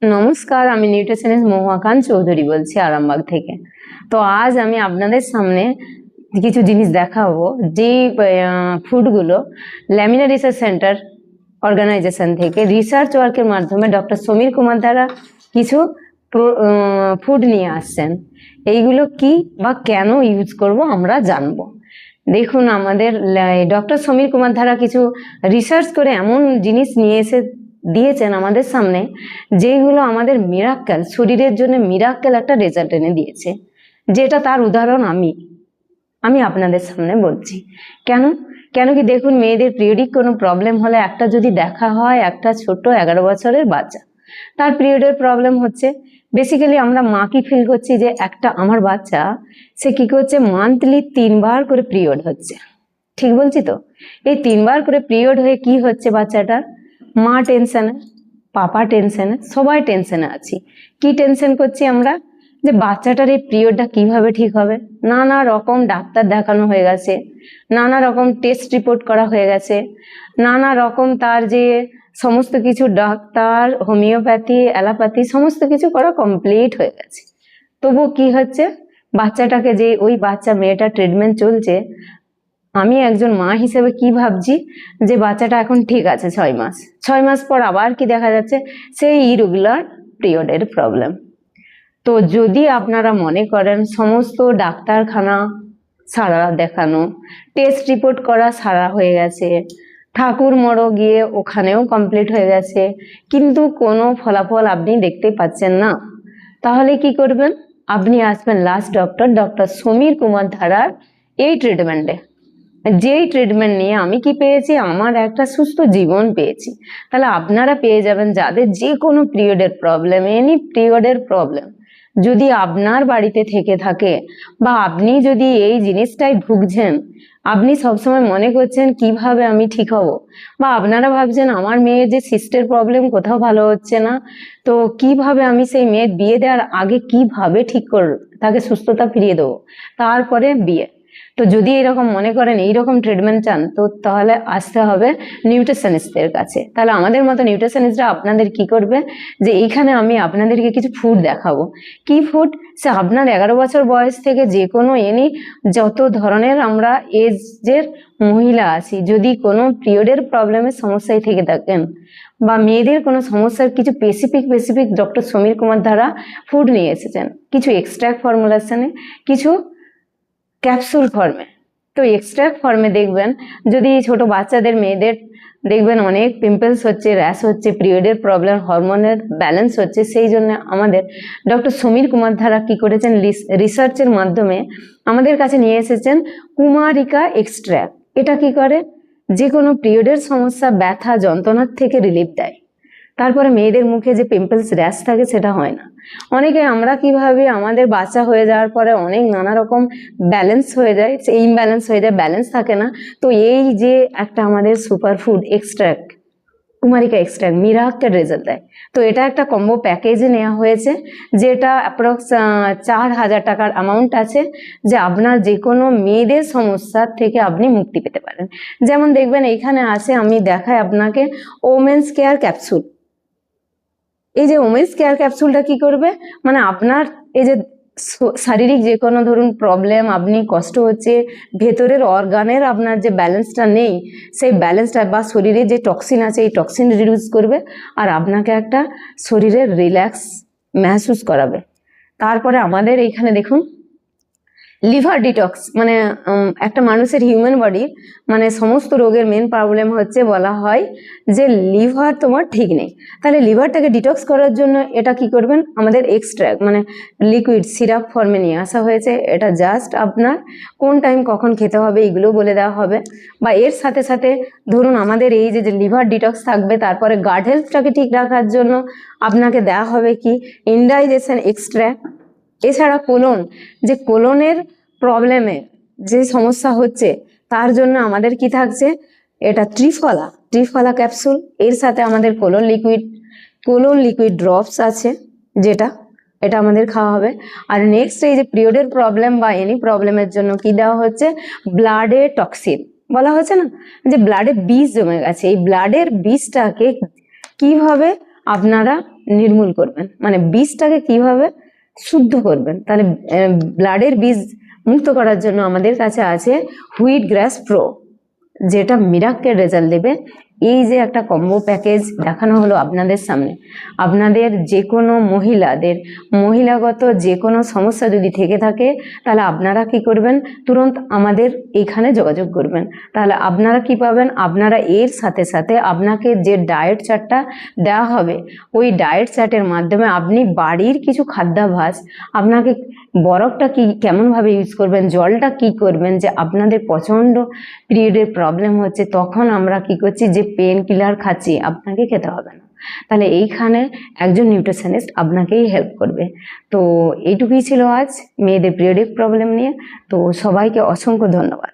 নমস্কার, আমি নিউট্রিশনিস্ট মহুয়া চৌধুরী বলছি আরামবাগ থেকে। তো আজ আমি আপনাদের সামনে কিছু জিনিস দেখাবো, যে ফুডগুলো ল্যামিনা রিসার্চ সেন্টার অর্গানাইজেশন থেকে রিসার্চ ওয়ার্কের মাধ্যমে ডক্টর সমীর কুমার দ্বারা কিছু ফুড নিয়ে আসছেন। এইগুলো কি বা কেন ইউজ করব আমরা জানবো। দেখুন, আমাদের ডক্টর সমীর কুমার দ্বারা কিছু রিসার্চ করে এমন জিনিস নিয়ে এসে দিয়েছেন আমাদের সামনে, যেগুলো আমাদের মিরাক্কেল, শরীরের জন্য মিরাক্কেল একটা রেজাল্ট এনে দিয়েছে, যেটা তার উদাহরণ আমি আপনাদের সামনে বলছি। কেন কেন কি দেখুন, মেয়েদের পিরিয়ডিক কোনো প্রবলেম হলে একটা যদি দেখা হয়, একটা ছোট 11 বছরের বাচ্চা, তার পিরিয়ডের প্রবলেম হচ্ছে, বেসিক্যালি আমরা মা কি ফিল করছি যে একটা আমার বাচ্চা সে কি করছে, মান্থলি 3 বার করে পিরিয়ড হচ্ছে। ঠিক বলছি তো? এই 3 বার করে পিরিয়ড হয়ে কি হচ্ছে, বাচ্চাটার মা টেনশনে, পাপা টেনশনে, সবাই টেনশনে আছি। কি টেনশন করছি আমরা, যে বাচ্চাটার এই পিরিয়ডটা কিভাবে ঠিক হবে। নানা রকম ডাক্তার দেখানো হয়ে গেছে, নানা রকম টেস্ট রিপোর্ট করা হয়ে গেছে, নানা রকম তার যে সমস্ত কিছু ডাক্তার, হোমিওপ্যাথি, অ্যালোপ্যাথি সমস্ত কিছু করা কমপ্লিট হয়ে গেছে। তবু কি হচ্ছে, বাচ্চাটাকে যে ওই বাচ্চা মেয়েটার ট্রিটমেন্ট চলছে, আমি একজন মা হিসেবে কি ভাবছি, যে বাচ্চাটা এখন ঠিক আছে 6 মাস পর আবার কি দেখা যাচ্ছে, সেই ইরেগুলার পিরিয়ডের প্রবলেম। তো যদি আপনারা মনে করেন সমস্ত ডাক্তারখানা সারা দেখানো, টেস্ট রিপোর্ট করা সারা হয়ে গেছে, ঠাকুর মড়ো গিয়ে ওখানেও কমপ্লিট হয়ে গেছে, কিন্তু কোনো ফলাফল আপনি দেখতে পাচ্ছেন না, তাহলে কি করবেন, আপনি আসবেন লাস্ট ডক্টর সমীর কুমার ধারার এই ট্রিটমেন্টে। যেই ট্রিটমেন্ট নিয়ে আমি কি পেয়েছি, আমার একটা সুস্থ জীবন পেয়েছি। তাহলে আপনারা পেয়ে যাবেন, যাদের যে কোনো পিরিয়ডের প্রবলেম, এনি পিরিয়ডের প্রবলেম যদি আপনার বাড়িতে থেকে থাকে, বা আপনি যদি এই জিনিসটাই ভুগছেন, আপনি সবসময় মনে করছেন কিভাবে আমি ঠিক হব, বা আপনারা ভাবছেন আমার মেয়ের যে সিস্টের প্রবলেম কোথাও ভালো হচ্ছে না, তো কিভাবে আমি সেই মেয়ের বিয়ে দেওয়ার আগে কিভাবে ঠিক করব, তাকে সুস্থতা ফিরিয়ে দেবো, তারপরে বিয়ে। তো যদি এরকম মনে করেন, এইরকম ট্রিটমেন্ট চান, তো তাহলে আসতে হবে নিউট্রিশনিস্টদের কাছে। তাহলে আমাদের মতো নিউট্রিশনিস্টরা আপনাদের কি করবে, যে এইখানে আমি আপনাদেরকে কিছু ফুড দেখাবো। কি ফুড, সে আপনার 11 বছর বয়স থেকে যে কোনো এনি যত ধরনের আমরা এজের মহিলা আছি, যদি কোনো পিরিয়ডের প্রবলেমের সমস্যায় থেকে থাকেন, বা মেয়েদের কোনো সমস্যার কিছু স্পেসিফিক ডক্টর সমীর কুমার দ্বারা ফুড নিয়ে এসেছেন, কিছু এক্সট্রাক্ট ফর্মুলেশনে, কিছু ক্যাপসুল ফর্মে। তো এক্সট্রাক্ট ফর্মে দেখবেন, যদি ছোট বাচ্চাদের, মেয়েদের দেখবেন অনেক পিম্পলস হচ্ছে, র্যাশ হচ্ছে, পিরিয়ডের প্রবলেম, হরমোনের ব্যালেন্স হচ্ছে, সেই জন্য আমাদের ডক্টর সমীর কুমার ধারা কি করেছেন, রিসার্চের মাধ্যমে আমাদের কাছে নিয়ে এসেছেন কুমারিকা এক্সট্রাক্ট। এটা কি করে, যে কোনো পিরিয়ডের সমস্যা, ব্যথা, যন্ত্রণার থেকে রিলিফ দেয়। তারপরে মেয়েদের মুখে যে পিম্পলস, র্যাশ থাকে, সেটা হয় না। অনেকে আমরা কিভাবে, আমাদের বাচ্চা হয়ে যাওয়ার পরে অনেক নানা রকম ব্যালেন্স হয়ে যায়, ইমব্যালেন্স হয়ে যায়, ব্যালেন্স থাকে না। তো এই যে একটা আমাদের super food extract, কুমারিকা extract Mirakkel result দেয়। তো এটা একটা কম্বো প্যাকেজে নেওয়া হয়েছে, যেটা অ্যাপ্রক্স 4000 টাকার অ্যামাউন্ট আছে, যে আপনার যে কোনো মেয়েদের সমস্যার থেকে আপনি মুক্তি পেতে পারেন। যেমন দেখবেন এইখানে আছে, আমি দেখাই আপনাকে, ওমেন্স কেয়ার ক্যাপসুল। এই যে ওমেন্স কেয়ার ক্যাপসুলটা কি করবে, মানে আপনার এই যে শারীরিক যে কোনো ধরুন প্রবলেম, আপনি কষ্ট হচ্ছে, ভেতরের অর্গানের আপনার যে ব্যালেন্সটা নেই, সেই ব্যালেন্সটা বা শরীরে যে টক্সিন আছে, এই টক্সিন রিডিউস করবে, আর আপনাকে একটা শরীরের রিল্যাক্স महसूस করাবে। তারপরে আমাদের এইখানে দেখুন লিভার ডিটক্স, মানে একটা মানুষের হিউম্যান বডির মানে সমস্ত রোগের মেন প্রবলেম হচ্ছে, বলা হয় যে লিভার তোমার ঠিক নেই। তাহলে লিভারটাকে ডিটক্স করার জন্য এটা কি করবেন, আমাদের এক্সট্রাক্ট মানে লিকুইড সিরাপ ফর্মে নিয়ে আসা হয়েছে। এটা জাস্ট আপনার কোন টাইম কখন খেতে হবে এগুলো বলে দেওয়া হবে। বা এর সাথে সাথে ধরুন আমাদের এই যে লিভার ডিটক্স থাকবে, তারপরে গাট হেলথটাকে ঠিক রাখার জন্য আপনাকে দেওয়া হবে কি, ইনডাইজেশন এক্সট্রাক্ট। এছাড়া কোলন, যে কোলনের প্রবলেমে যে সমস্যা হচ্ছে, তার জন্য আমাদের কি থাকছে, এটা ত্রিফলা ক্যাপসুল। এর সাথে আমাদের কোলন লিকুইড ড্রপস আছে, যেটা এটা আমাদের খাওয়া হবে। আর নেক্সট এই যে পিরিয়ডের প্রবলেম বা এনি প্রবলেমের জন্য কি দেওয়া হচ্ছে, ব্লাডে টক্সিন। বলা হচ্ছে না যে ব্লাডে বিষ জমে গেছে, এই ব্লাডের বিষটাকে কিভাবে আপনারা নির্মূল করবেন, মানে বীজটাকে কিভাবে শুদ্ধ করবেন। তাহলে ব্লাডের বীজ মুক্ত করার জন্য আমাদের কাছে আছে হুইট গ্রাস প্রো, যেটা মিরাক্কেল রেজাল্ট দেবে। এই যে একটা কম্বো প্যাকেজ দেখানো হলো আপনাদের সামনে, আপনাদের যে কোনো মহিলাগত যে কোনো সমস্যা যদি থেকে থাকে, তাহলে আপনারা কি করবেন, তুরন্ত আমাদের এইখানে যোগাযোগ করবেন। তাহলে আপনারা কি পাবেন, আপনারা এর সাথে সাথে আপনাকে যে ডায়েট চার্টটা দেওয়া হবে, ওই ডায়েট চার্টের মাধ্যমে আপনি বাড়ির কিছু খাদ্যাভ্যাস, আপনাকে বরফটা কি কেমনভাবে ইউজ করবেন, জলটা কি করবেন, যে আপনাদের প্রচণ্ড পিরিয়ডের প্রবলেম হচ্ছে, তখন আমরা কি করছি, যে পেন কিলার খাচ্ছি, আপনাকে খেতে হবে না। তাহলে এইখানে একজন নিউট্রিশনিস্ট আপনাকেই হেল্প করবে। তো এইটুকুই ছিল আজ মেয়েদের পিরিয়ডিক প্রবলেম নিয়ে। তো সবাইকে অসংখ্য ধন্যবাদ।